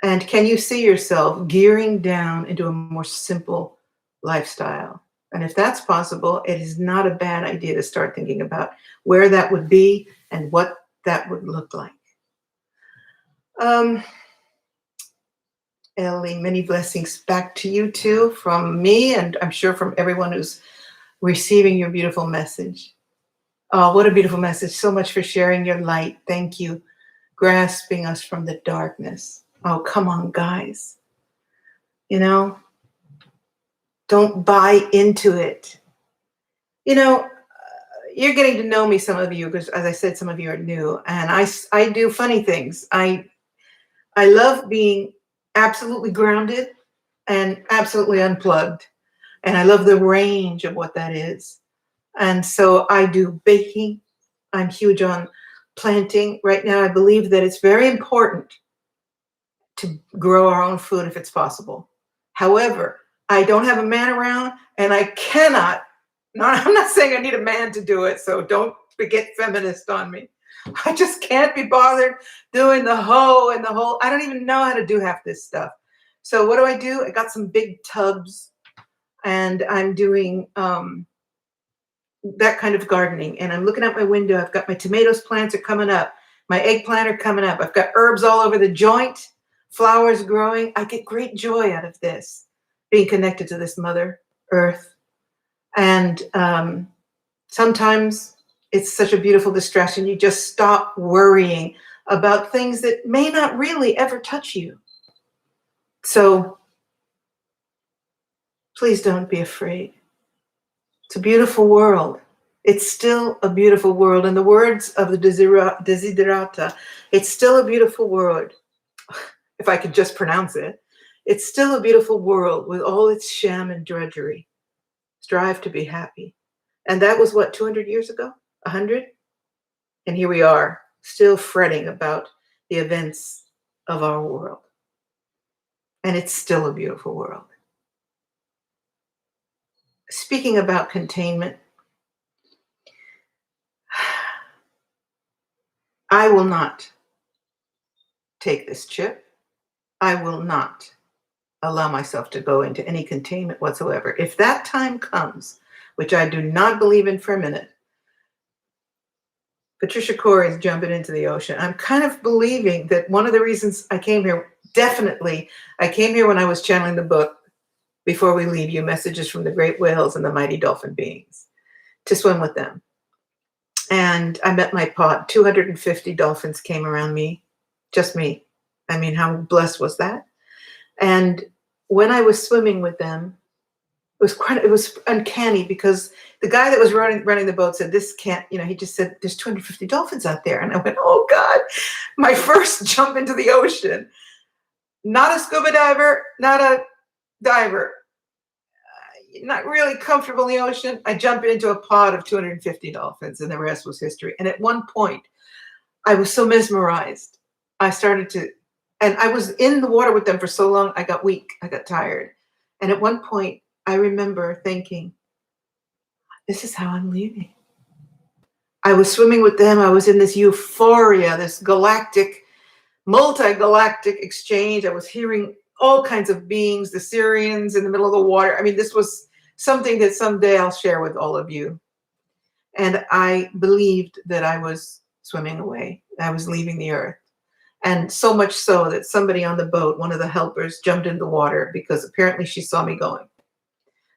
[SPEAKER 1] And can you see yourself gearing down into a more simple lifestyle? And if that's possible, it is not a bad idea to start thinking about where that would be and what that would look like. Ellie, many blessings back to you too, from me, and I'm sure from everyone who's receiving your beautiful message. Oh, what a beautiful message. So much for sharing your light. Thank you. Grasping us from the darkness. Oh, come on, guys. You know, don't buy into it. You know, you're getting to know me, some of you, because as I said, some of you are new, and I do funny things. I love being absolutely grounded and absolutely unplugged. And I love the range of what that is. And so I do baking. I'm huge on planting. Right now, I believe that it's very important to grow our own food if it's possible. However, I don't have a man around, and I cannot, no, I'm not saying I need a man to do it, so don't get feminist on me. I just can't be bothered doing the hoe and the whole, I don't even know how to do half this stuff. So what do? I got some big tubs, and I'm doing that kind of gardening. And I'm looking out my window. I've got my tomatoes plants are coming up. My eggplant are coming up. I've got herbs all over the joint, flowers growing. I get great joy out of this, being connected to this Mother Earth. And sometimes it's such a beautiful distraction. You just stop worrying about things that may not really ever touch you. So please don't be afraid. It's a beautiful world. It's still a beautiful world. In the words of the Desiderata, it's still a beautiful world. If I could just pronounce it. It's still a beautiful world with all its sham and drudgery. Strive to be happy. And that was what, 200 years ago? 100? And here we are, still fretting about the events of our world. And it's still a beautiful world. Speaking about containment, I will not take this chip. I will not allow myself to go into any containment whatsoever. If that time comes, which I do not believe in for a minute, Patricia Cori is jumping into the ocean. I'm kind of believing that one of the reasons I came here, definitely, I came here when I was channeling the book, Before We Leave You, Messages from the Great Whales and the Mighty Dolphin Beings, to swim with them. And I met my pod. 250 dolphins came around me, just me. I mean, how blessed was that? And when I was swimming with them, it was uncanny, because the guy that was running the boat said, this can't, he just said, there's 250 dolphins out there. And I went, oh God, my first jump into the ocean. Not a scuba diver, not a diver, not really comfortable in the ocean. I jumped into a pod of 250 dolphins, and the rest was history. And at one point, I was so mesmerized. I started to, and I was in the water with them for so long, I got weak, I got tired. And at one point, I remember thinking, this is how I'm leaving. I was swimming with them. I was in this euphoria, this galactic, multi-galactic exchange. I was hearing all kinds of beings, the Sirians in the middle of the water. I mean, this was something that someday I'll share with all of you. And I believed that I was swimming away. I was leaving the earth. And so much so that somebody on the boat, one of the helpers, jumped in the water because apparently she saw me going.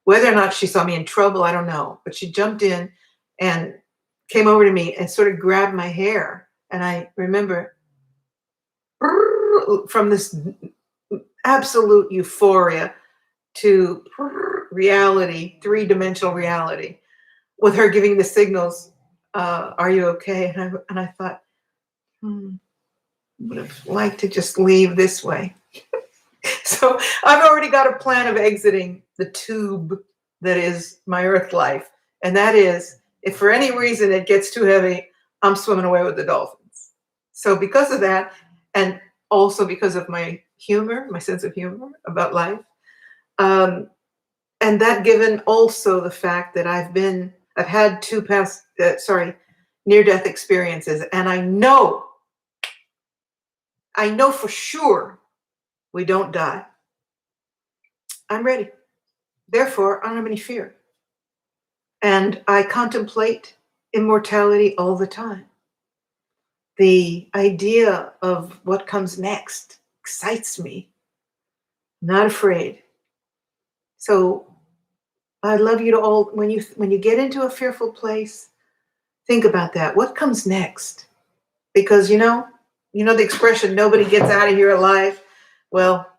[SPEAKER 1] Whether or not she saw me in trouble, I don't know. But she jumped in and came over to me and sort of grabbed my hair. And I remember from this absolute euphoria to reality, three-dimensional reality, with her giving the signals, are you okay? And I thought, would have liked to just leave this way. So I've already got a plan of exiting the tube that is my earth life. And that is, if for any reason it gets too heavy, I'm swimming away with the dolphins. So because of that, and also because of my humor, my sense of humor about life, and that given also the fact that I've had two past, near-death experiences, and I know for sure we don't die. I'm ready. Therefore, I don't have any fear. And I contemplate immortality all the time. The idea of what comes next excites me. I'm not afraid. So I love you to all. When you get into a fearful place, think about that. What comes next? Because the expression "nobody gets out of here alive." Well,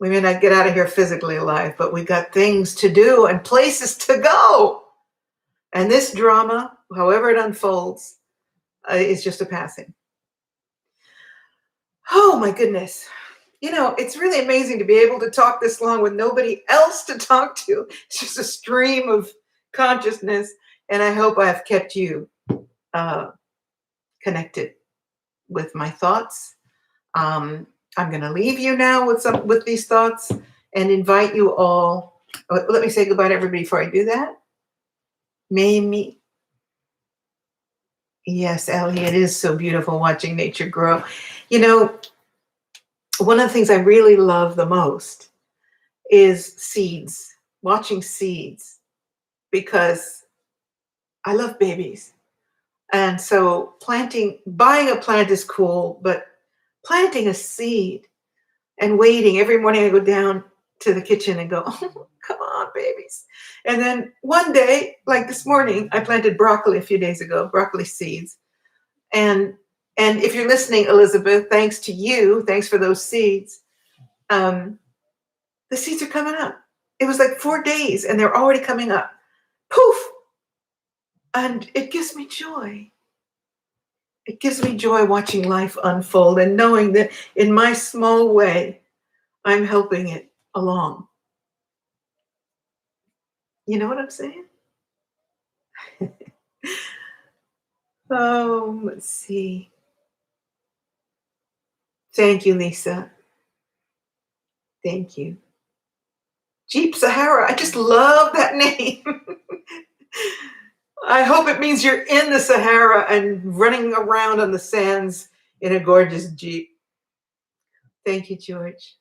[SPEAKER 1] we may not get out of here physically alive, but we got things to do and places to go. And this drama, however it unfolds, is just a passing. Oh my goodness. It's really amazing to be able to talk this long with nobody else to talk to. It's just a stream of consciousness. And I hope I've kept you connected with my thoughts. I'm going to leave you now with these thoughts and invite you all. Let me say goodbye to everybody before I do that. Mamie. Yes, Ellie, it is so beautiful watching nature grow. One of the things I really love the most is seeds, watching seeds, because I love babies. And so buying a plant is cool, but planting a seed and waiting every morning, I go down to the kitchen and go, oh, come on, babies. And then one day, like this morning, I planted broccoli a few days ago, broccoli seeds. And if you're listening, Elizabeth, thanks to you, thanks for those seeds. The seeds are coming up. It was like 4 days and they're already coming up. Poof. And it gives me joy. It gives me joy watching life unfold and knowing that in my small way, I'm helping it along. You know what I'm saying? Oh, let's see. Thank you, Lisa. Thank you. Jeep Sahara. I just love that name. I hope it means you're in the Sahara and running around on the sands in a gorgeous Jeep. Thank you, George.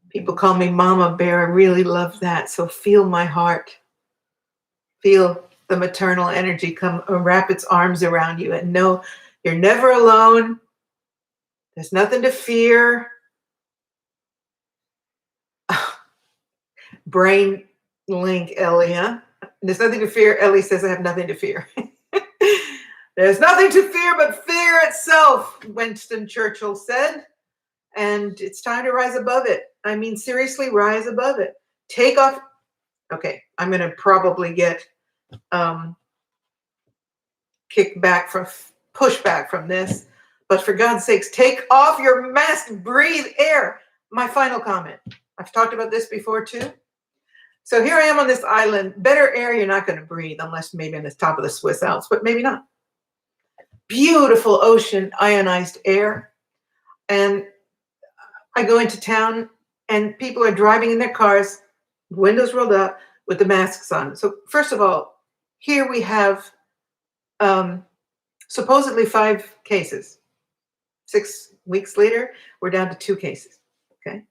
[SPEAKER 1] People call me Mama Bear. I really love that. So feel my heart. Feel the maternal energy come and wrap its arms around you and know you're never alone. There's nothing to fear. Brain link, Ellie, huh? There's nothing to fear. Ellie says I have nothing to fear. There's nothing to fear but fear itself, Winston Churchill said. And it's time to rise above it. I mean, seriously, rise above it. Take off. Okay, I'm going to probably get pushback from this. But for God's sakes, take off your mask, breathe air. My final comment. I've talked about this before too. So here I am on this island. Better air you're not going to breathe unless maybe on the top of the Swiss Alps, but maybe not. Beautiful ocean, ionized air. And I go into town and people are driving in their cars, windows rolled up with the masks on. So first of all, here we have supposedly 5 cases. 6 weeks later, we're down to 2 cases. Okay.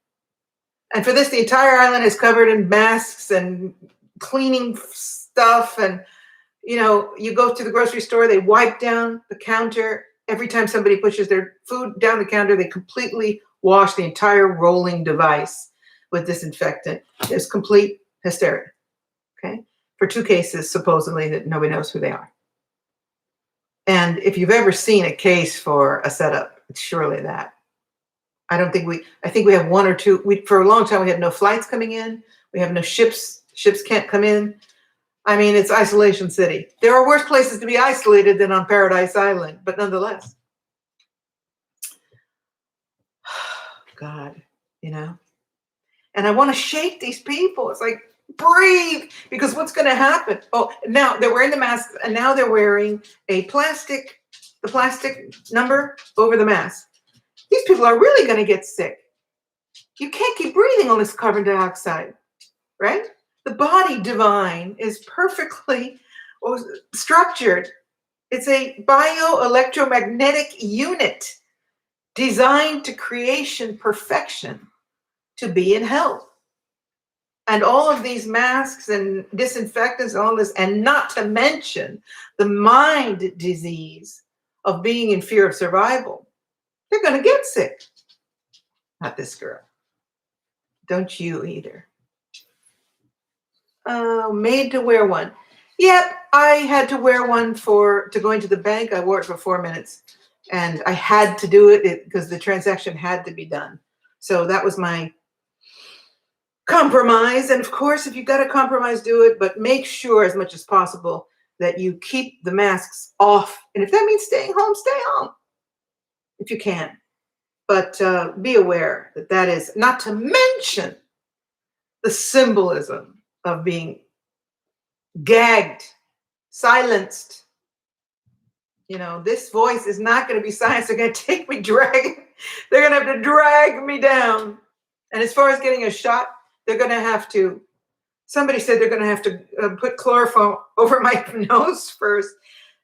[SPEAKER 1] And for this, the entire island is covered in masks and cleaning stuff. And, you go to the grocery store, they wipe down the counter. Every time somebody pushes their food down the counter, they completely wash the entire rolling device with disinfectant. There's complete hysteria. Okay. For 2 cases, supposedly, that nobody knows who they are. And if you've ever seen a case for a setup, it's surely that. I think we have 1 or 2. For a long time, we had no flights coming in. We have no ships. Ships can't come in. I mean, it's isolation city. There are worse places to be isolated than on Paradise Island, but nonetheless. God, And I want to shake these people. It's like, breathe, because what's going to happen? Oh, now they're wearing the masks, and now they're wearing the plastic number over the mask. These people are really going to get sick. You can't keep breathing on this carbon dioxide, right? The body divine is perfectly structured. It's a bioelectromagnetic unit designed to creation perfection, to be in health. And all of these masks and disinfectants, all this, and not to mention the mind disease of being in fear of survival. They're going to get sick. Not this girl. Don't you either. Made to wear one. Yep, I had to wear one to go into the bank. I wore it for 4 minutes, and I had to do it because the transaction had to be done. So that was my compromise. And of course, if you've got to compromise, do it, but make sure as much as possible that you keep the masks off. And if that means staying home, stay home if you can. But be aware that that is, not to mention the symbolism of being gagged, silenced. This voice is not going to be silenced. They're going to take me they're going to have to drag me down. And as far as getting a shot, they're going to have to, somebody said they're going to have to put chloroform over my nose first.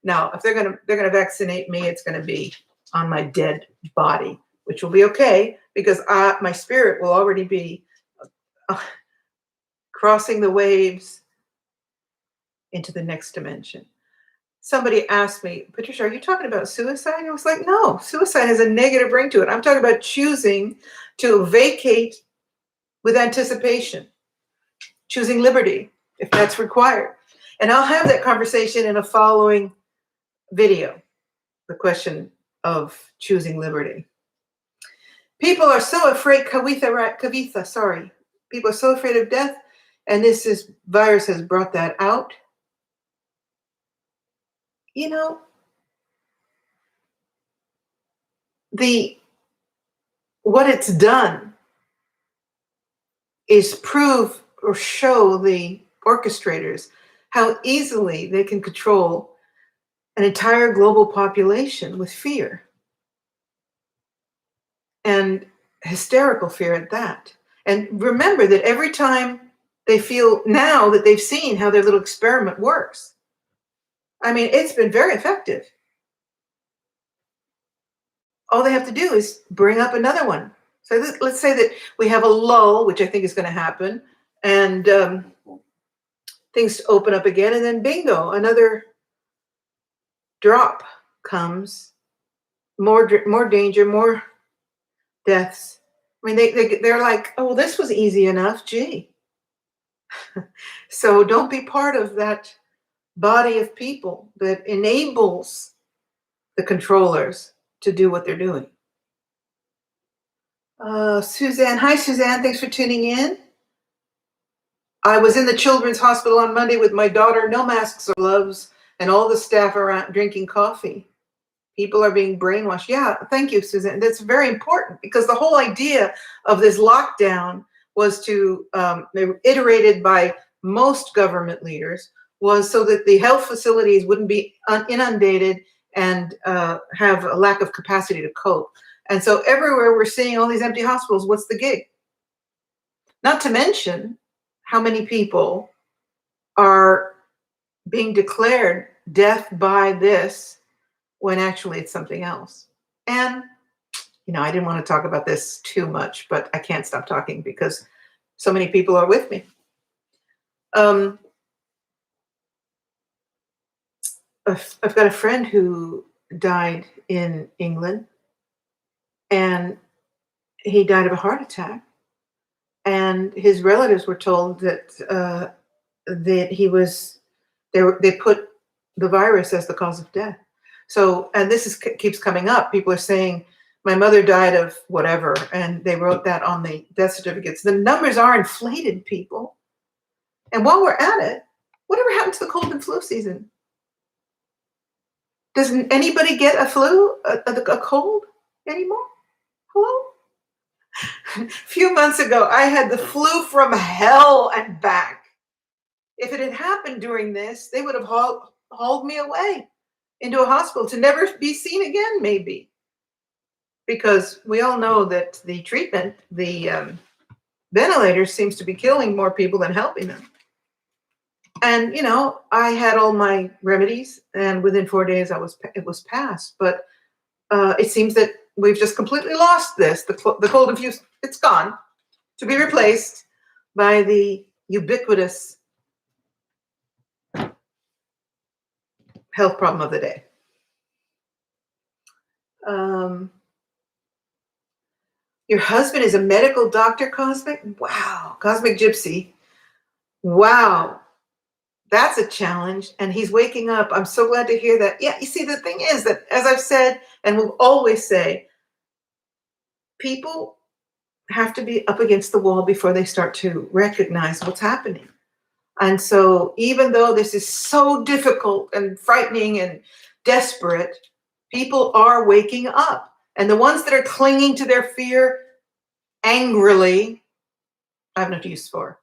[SPEAKER 1] No, if they're going to vaccinate me, it's going to be on my dead body, which will be okay because my spirit will already be crossing the waves into the next dimension. Somebody asked me, Patricia, are you talking about suicide? I was like, no, suicide has a negative ring to it. I'm talking about choosing to vacate with anticipation, choosing liberty if that's required. And I'll have that conversation in a following video, the question of choosing liberty. People are so afraid, Kavitha, sorry. People are so afraid of death, and this virus has brought that out. What it's done is prove or show the orchestrators how easily they can control an entire global population with fear, and hysterical fear at that. And remember that every time they feel, now that they've seen how their little experiment works, I mean, it's been very effective. All they have to do is bring up another one. So let's say that we have a lull, which I think is going to happen, and things open up again, and then bingo, another drop comes, more danger, more deaths. I mean, they're like, oh, well, this was easy enough, gee. So don't be part of that body of people that enables the controllers to do what they're doing. Suzanne, hi Suzanne, thanks for tuning in. I was in the children's hospital on Monday with my daughter, no masks or gloves, and all the staff around drinking coffee. People are being brainwashed. Yeah, thank you, Suzanne. That's very important because the whole idea of this lockdown was to, iterated by most government leaders, was so that the health facilities wouldn't be inundated and have a lack of capacity to cope. And so everywhere we're seeing all these empty hospitals, what's the gig? Not to mention how many people are being declared death by this when actually it's something else. And, I didn't want to talk about this too much, but I can't stop talking because so many people are with me. I've got a friend who died in England, and he died of a heart attack. And his relatives were told that they put the virus as the cause of death. So, and this keeps coming up. People are saying, my mother died of whatever, and they wrote that on the death certificates. The numbers are inflated, people. And while we're at it, whatever happened to the cold and flu season? Doesn't anybody get a flu, a cold anymore? Hello? A few months ago, I had the flu from hell and back. If it had happened during this, they would have hauled me away into a hospital to never be seen again, maybe. Because we all know that the treatment, the ventilator seems to be killing more people than helping them. And, I had all my remedies, and within 4 days it was passed. But it seems that we've just completely lost this. The cold and flu, it's gone, to be replaced by the ubiquitous health problem of the day. Your husband is a medical doctor, Cosmic? Wow, Cosmic Gypsy. Wow, that's a challenge. And he's waking up. I'm so glad to hear that. Yeah, you see, the thing is that, as I've said and will always say, people have to be up against the wall before they start to recognize what's happening. And so, even though this is so difficult and frightening and desperate, people are waking up. And the ones that are clinging to their fear angrily, I have no use for.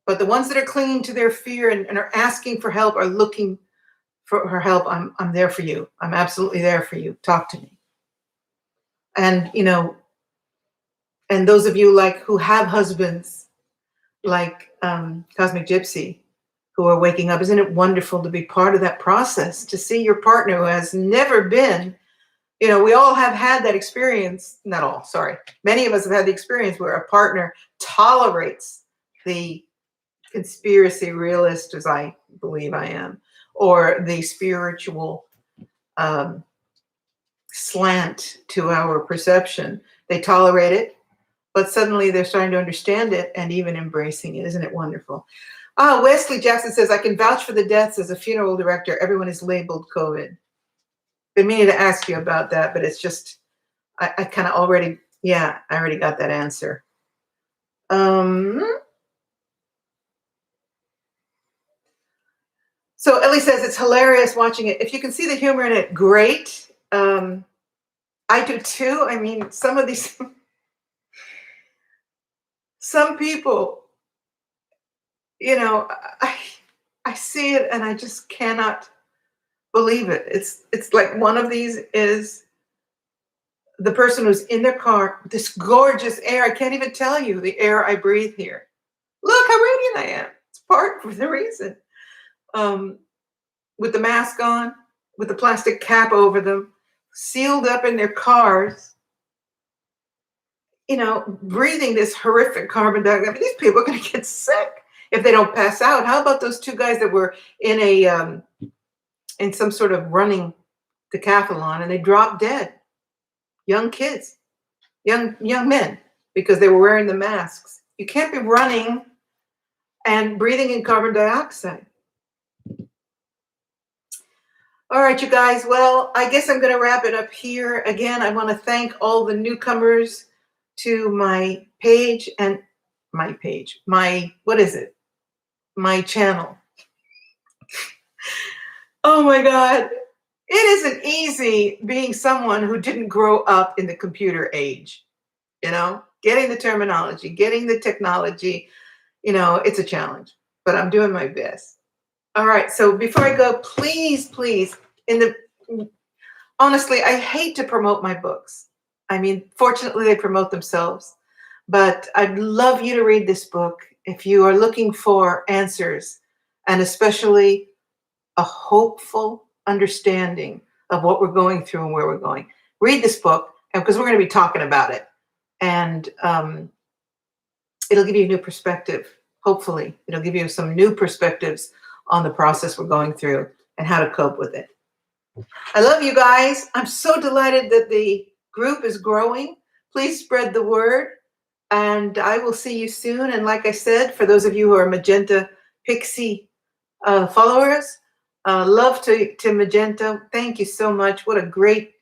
[SPEAKER 1] But the ones that are clinging to their fear and are asking for help, are looking for her help. I'm there for you. I'm absolutely there for you. Talk to me. And and those of you like who have husbands, like Cosmic Gypsy, who are waking up, isn't it wonderful to be part of that process? To see your partner who has never been, we all have had that experience. Not all, sorry. Many of us have had the experience where a partner tolerates the conspiracy realist, as I believe I am, or the spiritual slant to our perception. They tolerate it, but suddenly they're starting to understand it and even embracing it. Isn't it wonderful? Wesley Jackson says, I can vouch for the deaths as a funeral director. Everyone is labeled COVID. Been meaning to ask you about that, but it's just, I kind of already, I already got that answer. So Ellie says, it's hilarious watching it. If you can see the humor in it, great. I do too. I mean, some of these, some people, I see it and I just cannot believe it. It's like one of these is the person who's in their car, this gorgeous air. I can't even tell you the air I breathe here. Look how radiant I am. It's part for the reason. With the mask on, with the plastic cap over them, sealed up in their cars, breathing this horrific carbon dioxide. I mean, these people are going to get sick if they don't pass out. How about those two guys that were in in some sort of running decathlon and they dropped dead? Young kids, young men, because they were wearing the masks. You can't be running and breathing in carbon dioxide. All right, you guys. Well, I guess I'm going to wrap it up here. Again, I want to thank all the newcomers to my page and my channel. Oh my God. It isn't easy being someone who didn't grow up in the computer age, getting the terminology, getting the technology, it's a challenge, but I'm doing my best. All right. So before I go, please, honestly, I hate to promote my books. I mean, fortunately, they promote themselves, but I'd love you to read this book if you are looking for answers and especially a hopeful understanding of what we're going through and where we're going. Read this book, because we're going to be talking about it, and it'll give you a new perspective. Hopefully, it'll give you some new perspectives on the process we're going through and how to cope with it. I love you guys. I'm so delighted that the group is growing. Please spread the word, and I will see you soon. And like I said, for those of you who are Magenta Pixie followers, love to Magenta. Thank you so much. What a great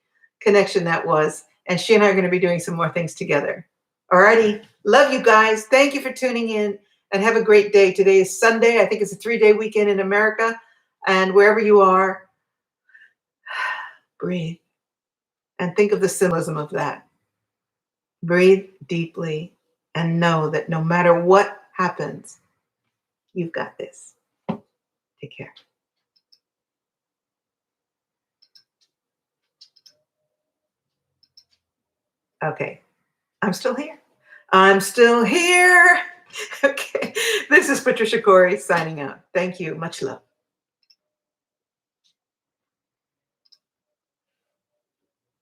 [SPEAKER 1] connection that was. And she and I are going to be doing some more things together. All righty. Love you guys. Thank you for tuning in, and have a great day. Today is Sunday. I think it's a 3-day weekend in America. And wherever you are, breathe and think of the symbolism of that. Breathe deeply and know that no matter what happens, you've got this. Take care. Okay. I'm still here. I'm still here. Okay. This is Patricia Cori signing out. Thank you. Much love.